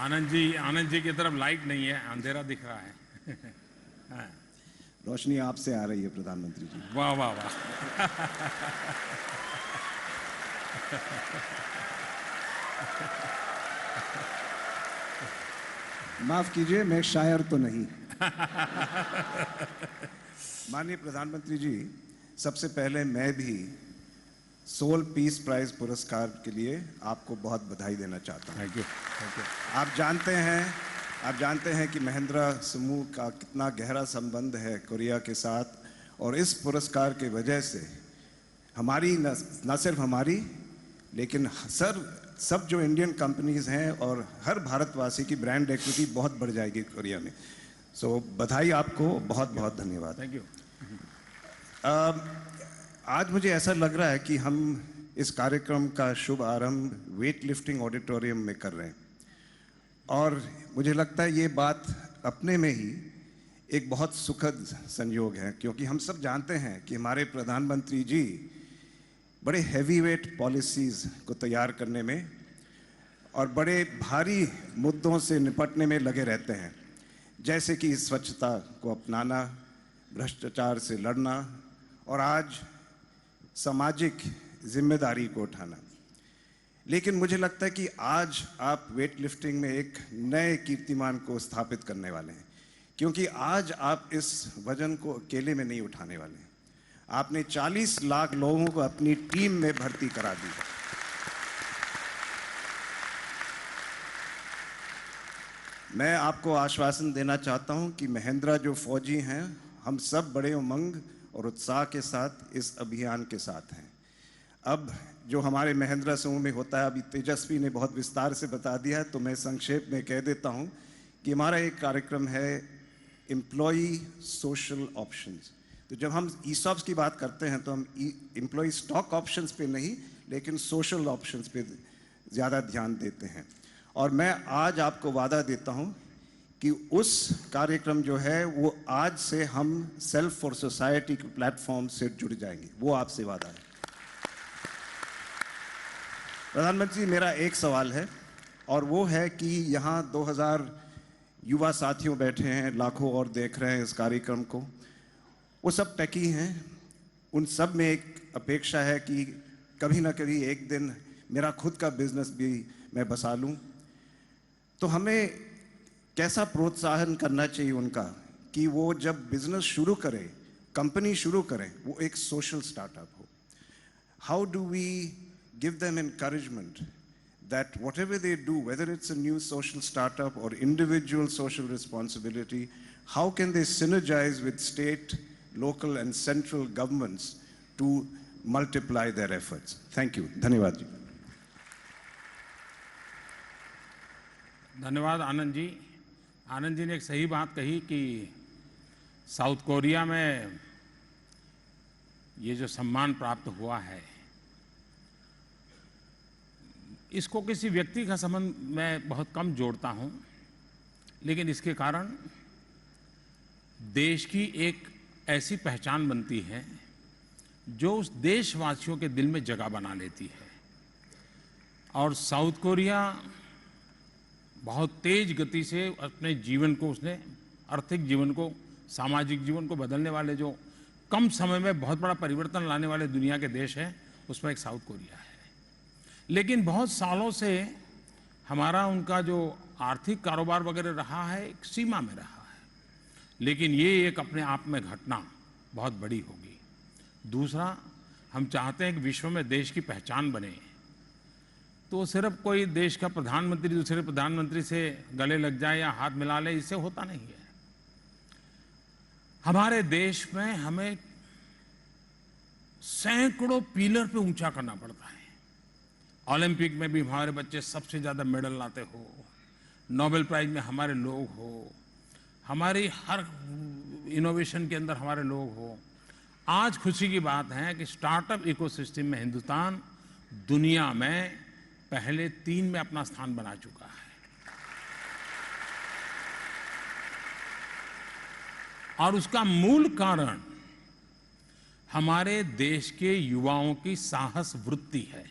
आनंद जी की तरफ लाइट नहीं है, अंधेरा दिख रहा है। हाँ। रोशनी आपसे आ रही है प्रधानमंत्री जी। वाह वाह वाह। माफ कीजिए, मैं शायर तो नहीं। माननीय प्रधानमंत्री जी, सबसे पहले मैं भी सोल पीस प्राइज पुरस्कार के लिए आपको बहुत बधाई देना चाहता हूँ। Thank you, thank you. आप जानते हैं कि महिंद्रा समूह का कितना गहरा संबंध है कोरिया के साथ, और इस पुरस्कार के वजह से हमारी न सिर्फ हमारी लेकिन सब जो इंडियन कंपनीज हैं और हर भारतवासी की ब्रांड एक्विटी बहुत बढ़ जाएगी कोरिया में। सो बधाई आपको, बहुत बहुत धन्यवाद। Thank you. आज मुझे ऐसा लग रहा है कि हम इस कार्यक्रम का शुभ आरंभ वेट लिफ्टिंग ऑडिटोरियम में कर रहे हैं, और मुझे लगता है ये बात अपने में ही एक बहुत सुखद संयोग है, क्योंकि हम सब जानते हैं कि हमारे प्रधानमंत्री जी बड़े हैवीवेट पॉलिसीज़ को तैयार करने में और बड़े भारी मुद्दों से निपटने में लगे रहते हैं, जैसे कि स्वच्छता को अपनाना, भ्रष्टाचार से लड़ना और आज सामाजिक जिम्मेदारी को उठाना। लेकिन मुझे लगता है कि आज आप वेट लिफ्टिंग में एक नए कीर्तिमान को स्थापित करने वाले हैं, क्योंकि आज आप इस वजन को अकेले में नहीं उठाने वाले हैं। आपने 40 लाख लोगों को अपनी टीम में भर्ती करा दी। मैं आपको आश्वासन देना चाहता हूं कि महिंद्रा जो फौजी हैं, हम सब बड़े उमंग और उत्साह के साथ इस अभियान के साथ हैं। अब जो हमारे महिंद्रा समूह में होता है, अभी तेजस्वी ने बहुत विस्तार से बता दिया है, तो मैं संक्षेप में कह देता हूं कि हमारा एक कार्यक्रम है एम्प्लॉई सोशल ऑप्शंस। तो जब हम ईसॉप्स की बात करते हैं तो हम एम्प्लॉई स्टॉक ऑप्शंस पे नहीं, लेकिन सोशल ऑप्शंस पे ज़्यादा ध्यान देते हैं। और मैं आज आपको वादा देता हूं कि उस कार्यक्रम जो है वो आज से हम सेल्फ फॉर सोसाइटी के प्लेटफॉर्म से जुड़ जाएंगे, वो आपसे वादा है। प्रधानमंत्री, मेरा एक सवाल है, और वो है कि यहाँ 2000 युवा साथियों बैठे हैं, लाखों और देख रहे हैं इस कार्यक्रम को। वो सब टेकी हैं, उन सब में एक अपेक्षा है कि कभी ना कभी एक दिन मेरा खुद का बिजनेस भी मैं बसा लूं। तो हमें कैसा प्रोत्साहन करना चाहिए उनका कि वो जब बिजनेस शुरू करें, कंपनी शुरू करें, वो एक सोशल स्टार्टअप हो। How do we give them encouragement that whatever they do, whether it's a new social startup or individual social responsibility, how can they synergize with state, local and central governments to multiply their efforts? Thank you. धन्यवाद जी। धन्यवाद आनंद जी। आनंद जी ने एक सही बात कही कि south Korea में ये जो सम्मान प्राप्त हुआ है, इसको किसी व्यक्ति का संबंध मैं बहुत कम जोड़ता हूं, लेकिन इसके कारण देश की एक ऐसी पहचान बनती है जो उस देशवासियों के दिल में जगह बना लेती है। और साउथ कोरिया बहुत तेज गति से अपने जीवन को, उसने आर्थिक जीवन को, सामाजिक जीवन को बदलने वाले, जो कम समय में बहुत बड़ा परिवर्तन लाने वाले दुनिया के देश हैं, उसमें एक साउथ कोरिया है। लेकिन बहुत सालों से हमारा उनका जो आर्थिक कारोबार वगैरह रहा है, एक सीमा में रहा है, लेकिन ये एक अपने आप में घटना बहुत बड़ी होगी। दूसरा, हम चाहते हैं कि विश्व में देश की पहचान बने, तो सिर्फ कोई देश का प्रधानमंत्री दूसरे प्रधानमंत्री से गले लग जाए या हाथ मिला ले, इससे होता नहीं है। हमारे देश में हमें सैकड़ों पिलर पे ऊंचा करना पड़ता है। ओलंपिक में भी हमारे बच्चे सबसे ज़्यादा मेडल लाते हो, नोबेल प्राइज में हमारे लोग हो, हमारी हर इनोवेशन के अंदर हमारे लोग हो। आज खुशी की बात है कि स्टार्टअप इकोसिस्टम में हिंदुस्तान दुनिया में पहले 3 में अपना स्थान बना चुका है। और उसका मूल कारण हमारे देश के युवाओं की साहस वृत्ति है।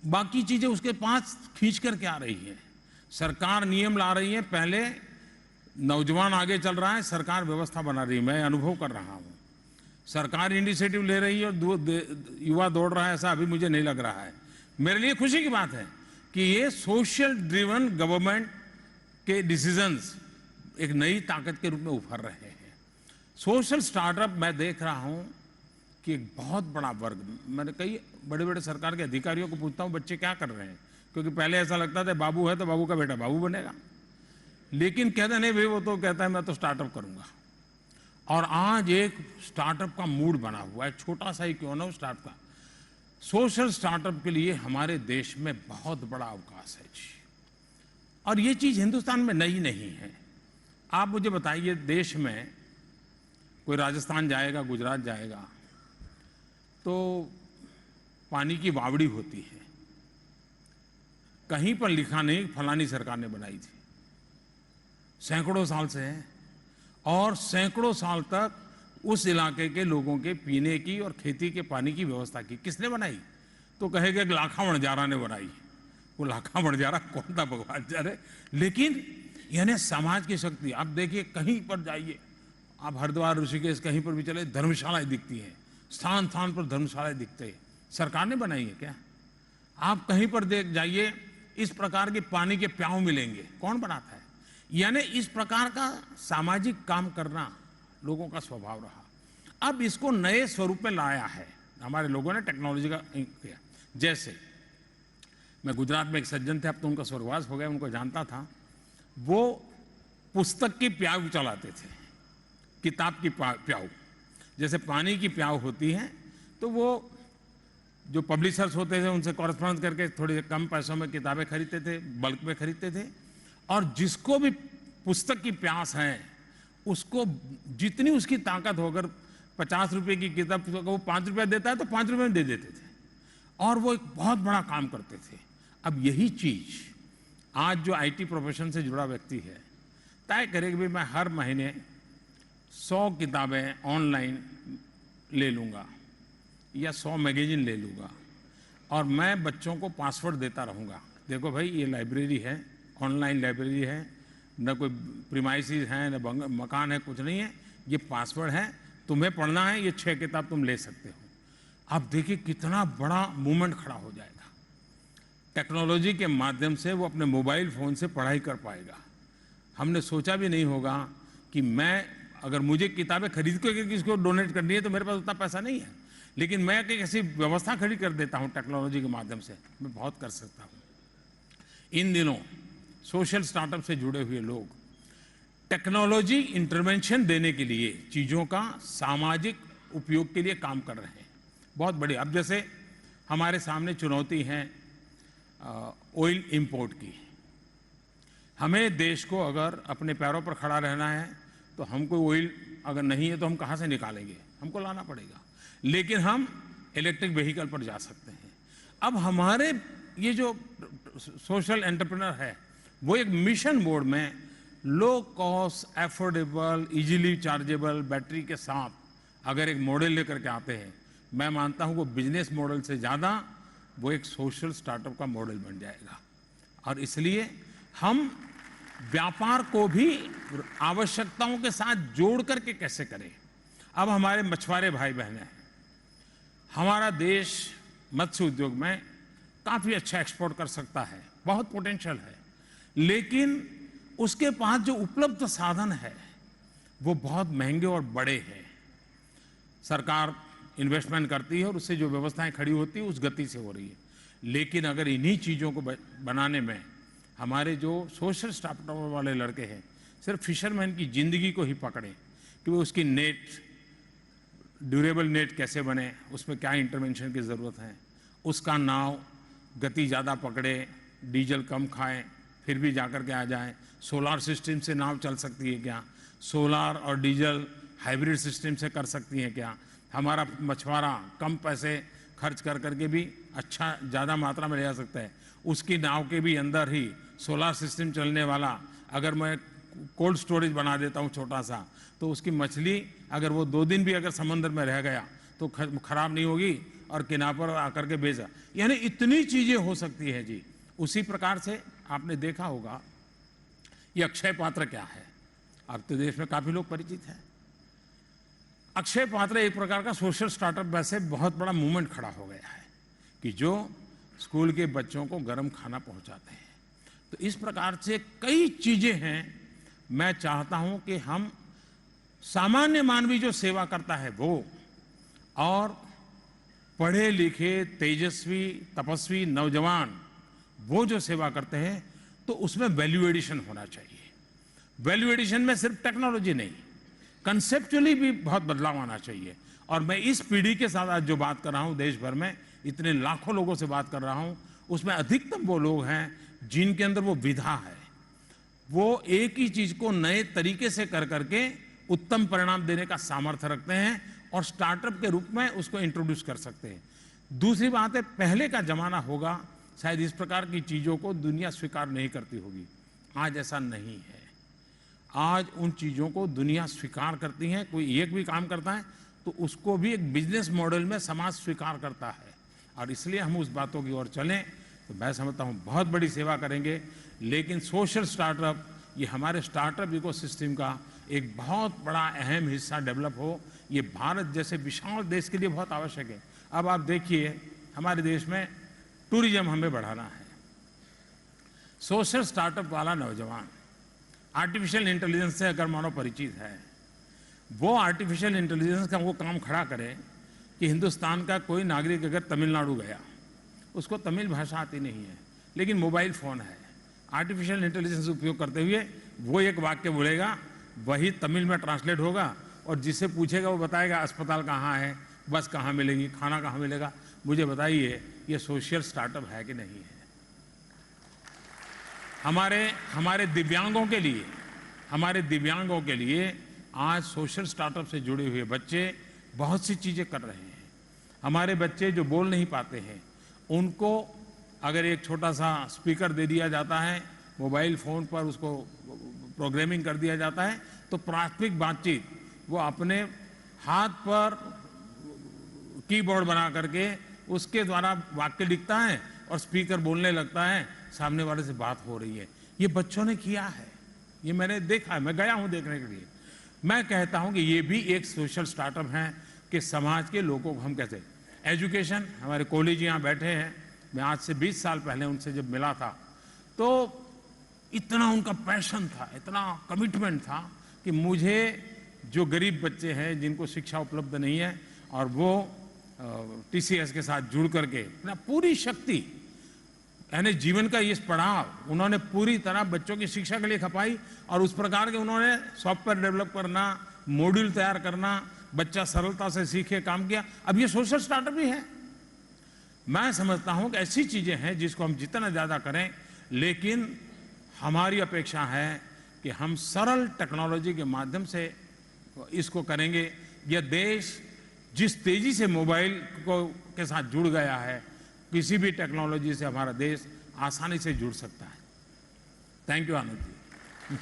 बाकी चीजें उसके पास खींच करके आ रही हैं, सरकार नियम ला रही है, पहले नौजवान आगे चल रहा है, सरकार व्यवस्था बना रही है। मैं अनुभव कर रहा हूँ, सरकार इनिशिएटिव ले रही है और युवा दौड़ रहा है, ऐसा अभी मुझे नहीं लग रहा है। मेरे लिए खुशी की बात है कि ये सोशल ड्रिवन गवर्नमेंट के डिसीजंस एक नई ताकत के रूप में उभर रहे हैं। सोशल स्टार्टअप मैं देख रहा हूं कि एक बहुत बड़ा वर्ग, मैंने कई बड़े बड़े सरकार के अधिकारियों को पूछता हूं बच्चे क्या कर रहे हैं, क्योंकि पहले ऐसा लगता था बाबू है तो बाबू का बेटा बाबू बनेगा, लेकिन कहता नहीं भाई वो तो कहता है मैं तो स्टार्टअप करूंगा। और आज एक स्टार्टअप का मूड बना हुआ है, छोटा सा ही क्यों ना हो स्टार्टअप का। सोशल स्टार्टअप के लिए हमारे देश में बहुत बड़ा अवकाश है जी, और ये चीज हिंदुस्तान में नई नहीं है। आप मुझे बताइए, देश में कोई राजस्थान जाएगा, गुजरात जाएगा, तो पानी की बावड़ी होती है, कहीं पर लिखा नहीं फलानी सरकार ने बनाई थी, सैकड़ों साल से है, और सैकड़ों साल तक उस इलाके के लोगों के पीने की और खेती के पानी की व्यवस्था की किसने बनाई? तो कहेगा लाखा वणजारा ने बनाई। वो लाखा वणजारा कौन था भगवान जाने, लेकिन यानी समाज की शक्ति। आप देखिए कहीं पर जाइए, आप हरिद्वार ऋषिकेश कहीं पर भी चले, धर्मशालाएं दिखती हैं, स्थान स्थान पर धर्मशालाएं दिखते हैं, सरकार ने बनाई है क्या? आप कहीं पर देख जाइए, इस प्रकार के पानी के प्याऊ मिलेंगे, कौन बनाता है? यानी इस प्रकार का सामाजिक काम करना लोगों का स्वभाव रहा। अब इसको नए स्वरूप में लाया है हमारे लोगों ने, टेक्नोलॉजी का किया। जैसे मैं गुजरात में एक सज्जन थे, अब तो उनका स्वर्गवास हो गया, उनको जानता था। वो पुस्तक की प्याऊ चलाते थे, किताब की प्याऊ। जैसे पानी की प्याऊ होती है, तो वो जो पब्लिशर्स होते थे उनसे कॉरेस्पॉन्डेंस करके थोड़े कम पैसों में किताबें खरीदते थे, बल्क में खरीदते थे। और जिसको भी पुस्तक की प्यास है, उसको जितनी उसकी ताकत हो, अगर 50 रुपए की किताब वो 5 रुपया देता है तो 5 रुपये में दे देते थे, और वो एक बहुत बड़ा काम करते थे। अब यही चीज आज जो आईटी प्रोफेशन से जुड़ा व्यक्ति है तय करे कि भाई मैं हर महीने 100 किताबें ऑनलाइन ले लूँगा या 100 मैगजीन ले लूँगा, और मैं बच्चों को पासवर्ड देता रहूँगा। देखो भाई ये लाइब्रेरी है, ऑनलाइन लाइब्रेरी है, न कोई प्रीमाइसिस है, न मकान है, कुछ नहीं है, ये पासवर्ड है, तुम्हें पढ़ना है, ये 6 किताब तुम ले सकते हो। अब देखिए कितना बड़ा मूवमेंट खड़ा हो जाएगा। टेक्नोलॉजी के माध्यम से वो अपने मोबाइल फ़ोन से पढ़ाई कर पाएगा। हमने सोचा भी नहीं होगा कि मैं, अगर मुझे किताबें खरीद के किसी को डोनेट करनी है तो मेरे पास उतना पैसा नहीं है, लेकिन मैं एक ऐसी व्यवस्था खड़ी कर देता हूँ टेक्नोलॉजी के माध्यम से, मैं बहुत कर सकता हूँ। इन दिनों सोशल स्टार्टअप से जुड़े हुए लोग टेक्नोलॉजी इंटरवेंशन देने के लिए, चीज़ों का सामाजिक उपयोग के लिए काम कर रहे हैं, बहुत बड़े। अब जैसे हमारे सामने चुनौती है ऑयल इंपोर्ट की। हमें देश को अगर अपने पैरों पर खड़ा रहना है तो हमको ऑयल अगर नहीं है तो हम कहाँ से निकालेंगे, हमको लाना पड़ेगा। लेकिन हम इलेक्ट्रिक व्हीकल पर जा सकते हैं। अब हमारे ये जो सोशल एंटरप्रेन्योर है वो एक मिशन मोड में low cost, affordable, easily chargeable battery के साथ अगर एक मॉडल लेकर के आते हैं, मैं मानता हूं वो बिजनेस मॉडल से ज़्यादा वो एक सोशल स्टार्टअप का मॉडल बन जाएगा। और इसलिए हम व्यापार को भी आवश्यकताओं के साथ जोड़ करके कैसे करें। अब हमारे मछुआरे भाई बहन हैं, हमारा देश मत्स्य उद्योग में काफ़ी अच्छा एक्सपोर्ट कर सकता है, बहुत पोटेंशियल है, लेकिन उसके पास जो उपलब्ध साधन है वो बहुत महंगे और बड़े हैं। सरकार इन्वेस्टमेंट करती है और उससे जो व्यवस्थाएं खड़ी होती है उस गति से हो रही है। लेकिन अगर इन्हीं चीज़ों को बनाने में हमारे जो सोशल स्टार्टअप वाले लड़के हैं सिर्फ फिशरमैन की ज़िंदगी को ही पकड़ें कि वो उसकी नेट, ड्यूरेबल नेट कैसे बने, उसमें क्या इंटरवेंशन की ज़रूरत है, उसका नाव गति ज़्यादा पकड़े, डीजल कम खाए, फिर भी जाकर के आ जाए। सोलार सिस्टम से नाव चल सकती है क्या? सोलार और डीजल हाइब्रिड सिस्टम से कर सकती हैं क्या? हमारा मछुआरा कम पैसे खर्च कर करके भी अच्छा ज़्यादा मात्रा में ले जा सकता है। उसकी नाव के भी अंदर ही सोलार सिस्टम चलने वाला अगर मैं कोल्ड स्टोरेज बना देता हूँ छोटा सा, तो उसकी मछली अगर वो 2 दिन भी अगर समंदर में रह गया तो खराब नहीं होगी और किनारे पर आकर के बेचा। यानी इतनी चीज़ें हो सकती है जी। उसी प्रकार से आपने देखा होगा, ये अक्षय पात्र क्या है? अब तो देश में काफी लोग परिचित हैं। अक्षय पात्र एक प्रकार का सोशल स्टार्टअप वैसे बहुत बड़ा मूवमेंट खड़ा हो गया है कि जो स्कूल के बच्चों को गर्म खाना पहुंचाते हैं। तो इस प्रकार से कई चीजें हैं। मैं चाहता हूं कि हम सामान्य मानवी जो सेवा करता है वो, और पढ़े लिखे तेजस्वी तपस्वी नौजवान वो जो सेवा करते हैं, तो उसमें वैल्यू एडिशन होना चाहिए। वैल्यू एडिशन में सिर्फ टेक्नोलॉजी नहीं, कंसेप्चुअली भी बहुत बदलाव आना चाहिए। और मैं इस पीढ़ी के साथ आज जो बात कर रहा हूं, देश भर में इतने लाखों लोगों से बात कर रहा हूं, उसमें अधिकतम वो लोग हैं जिनके अंदर वो विधा है, वो एक ही चीज को नए तरीके से कर करके उत्तम परिणाम देने का सामर्थ्य रखते हैं और स्टार्टअप के रूप में उसको इंट्रोड्यूस कर सकते हैं। दूसरी बात है, पहले का जमाना होगा शायद इस प्रकार की चीजों को दुनिया स्वीकार नहीं करती होगी। आज ऐसा नहीं है। आज उन चीजों को दुनिया स्वीकार करती है। कोई एक भी काम करता है तो उसको भी एक बिजनेस मॉडल में समाज स्वीकार करता है, और इसलिए हम उस बातों की ओर चलें तो मैं समझता हूं बहुत बड़ी सेवा करेंगे। लेकिन सोशल स्टार्टअप, ये हमारे स्टार्टअप इकोसिस्टम का एक बहुत बड़ा अहम हिस्सा डेवलप हो, ये भारत जैसे विशाल देश के लिए बहुत आवश्यक है। अब आप देखिए, हमारे देश में टूरिज्म हमें बढ़ाना है। सोशल स्टार्टअप वाला नौजवान आर्टिफिशियल इंटेलिजेंस से अगर मानो परिचित है, वो आर्टिफिशियल इंटेलिजेंस का वो काम खड़ा करे कि हिंदुस्तान का कोई नागरिक अगर तमिलनाडु गया, उसको तमिल भाषा आती नहीं है, लेकिन मोबाइल फोन है, आर्टिफिशियल इंटेलिजेंस उपयोग करते हुए वो एक वाक्य बोलेगा, वही तमिल में ट्रांसलेट होगा, और जिससे पूछेगा वो बताएगा अस्पताल कहाँ है, बस कहाँ मिलेगी, खाना कहाँ मिलेगा। मुझे बताइए, ये सोशल स्टार्टअप है कि नहीं है? हमारे दिव्यांगों के लिए आज सोशल स्टार्टअप से जुड़े हुए बच्चे बहुत सी चीजें कर रहे हैं। हमारे बच्चे जो बोल नहीं पाते हैं, उनको अगर एक छोटा सा स्पीकर दे दिया जाता है, मोबाइल फोन पर उसको प्रोग्रामिंग कर दिया जाता है, तो प्राथमिक बातचीत वो अपने हाथ पर कीबोर्ड बना करके उसके द्वारा वाक्य लिखता है और स्पीकर बोलने लगता है, सामने वाले से बात हो रही है। ये बच्चों ने किया है, ये मैंने देखा है, मैं गया हूं देखने के लिए। मैं कहता हूं कि ये भी एक सोशल स्टार्टअप है कि समाज के लोगों को हम कैसे एजुकेशन, हमारे कॉलेज यहाँ बैठे हैं, मैं आज से 20 साल पहले उनसे जब मिला था तो इतना उनका पैशन था, इतना कमिटमेंट था कि मुझे जो गरीब बच्चे हैं जिनको शिक्षा उपलब्ध नहीं है, और वो टीसीएस के साथ जुड़ करके अपना पूरी शक्ति, यानी जीवन का ये पड़ाव उन्होंने पूरी तरह बच्चों की शिक्षा के लिए खपाई, और उस प्रकार के उन्होंने सॉफ्टवेयर डेवलप करना, मॉड्यूल तैयार करना, बच्चा सरलता से सीखे, काम किया। अब ये सोशल स्टार्टअप ही है। मैं समझता हूं कि ऐसी चीजें हैं जिसको हम जितना ज्यादा करें, लेकिन हमारी अपेक्षा है कि हम सरल टेक्नोलॉजी के माध्यम से इसको करेंगे। यह देश जिस तेजी से मोबाइल के साथ जुड़ गया है, किसी भी टेक्नोलॉजी से हमारा देश आसानी से जुड़ सकता है। Thank you Anand ji.